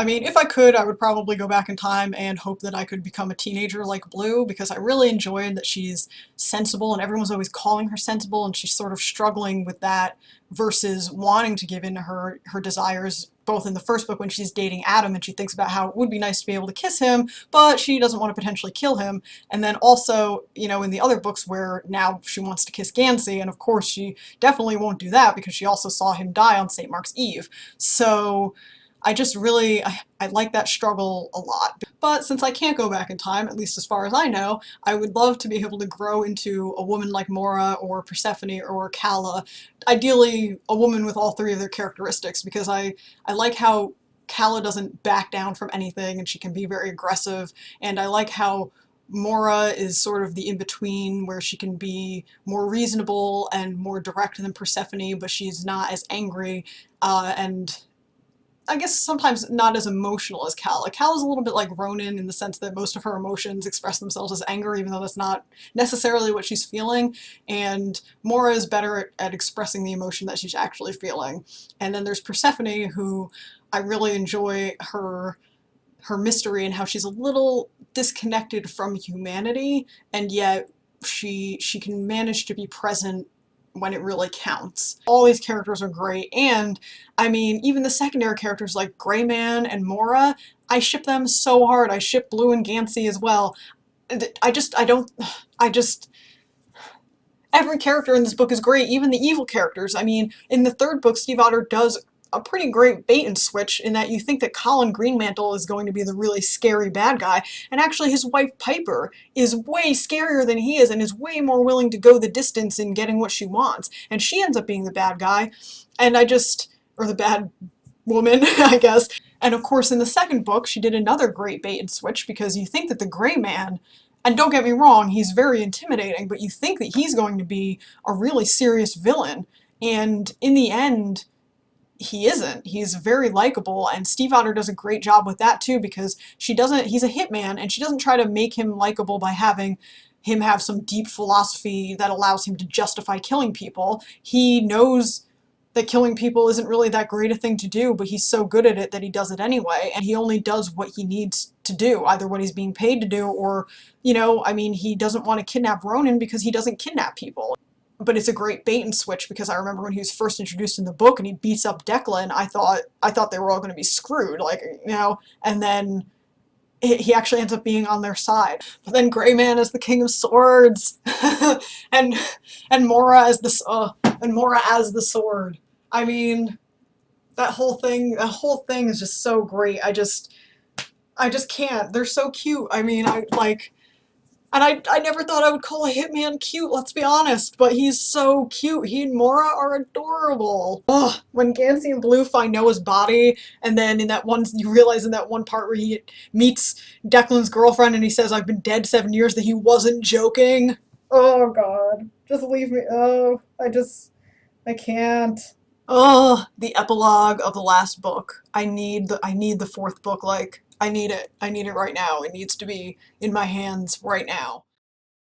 mean, if I could, I would probably go back in time and hope that I could become a teenager like Blue, because I really enjoyed that she's sensible and everyone's always calling her sensible, and she's sort of struggling with that versus wanting to give in to her desires, both in the first book when she's dating Adam and she thinks about how it would be nice to be able to kiss him, but she doesn't want to potentially kill him. And then also, you know, in the other books where now she wants to kiss Gansey, and of course she definitely won't do that because she also saw him die on St. Mark's Eve. So I just really, I like that struggle a lot. But since I can't go back in time, at least as far as I know, I would love to be able to grow into a woman like Mora or Persephone or Calla. Ideally, a woman with all three of their characteristics, because I like how Calla doesn't back down from anything and she can be very aggressive, and I like how Mora is sort of the in-between where she can be more reasonable and more direct than Persephone, but she's not as angry, and I guess sometimes not as emotional as Calla. Calla's a little bit like Ronan in the sense that most of her emotions express themselves as anger, even though that's not necessarily what she's feeling. And Mora is better at expressing the emotion that she's actually feeling. And then there's Persephone, who I really enjoy her mystery and how she's a little disconnected from humanity, and yet she can manage to be present when it really counts. All these characters are great, and I mean, even the secondary characters like Gray Man and Mora, I ship them so hard. I ship Blue and Gansey as well. I just, every character in this book is great, even the evil characters. I mean, in the third book, Steve Otter does a pretty great bait and switch in that you think that Colin Greenmantle is going to be the really scary bad guy, and actually his wife Piper is way scarier than he is and is way more willing to go the distance in getting what she wants, and she ends up being the bad guy, and or the bad woman, I guess. And of course in the second book she did another great bait and switch, because you think that the Gray Man, and don't get me wrong, he's very intimidating, but you think that he's going to be a really serious villain, and in the end he isn't. He's very likable, and Steve Otter does a great job with that too, because he's a hitman, and she doesn't try to make him likable by having him have some deep philosophy that allows him to justify killing people. He knows that killing people isn't really that great a thing to do, but he's so good at it that he does it anyway, and he only does what he needs to do, either what he's being paid to do or, you know, I mean, he doesn't want to kidnap Ronan because he doesn't kidnap people. But it's a great bait and switch, because I remember when he was first introduced in the book and he beats up Declan, I thought they were all going to be screwed, like, you know, and then he actually ends up being on their side. But then Gray Man is the King of Swords, and Mora as the sword. I mean, that whole thing is just so great. I just can't. They're so cute. I mean, and I never thought I would call a hitman cute, let's be honest, but he's so cute. He and Mora are adorable. Ugh, when Gansey and Blue find Noah's body, and then you realize in that one part where he meets Declan's girlfriend and he says, "I've been dead 7 years," that he wasn't joking. Oh god, just leave me. Oh, I can't. Oh, the epilogue of the last book. I need the fourth book, like, I need it. I need it right now. It needs to be in my hands right now.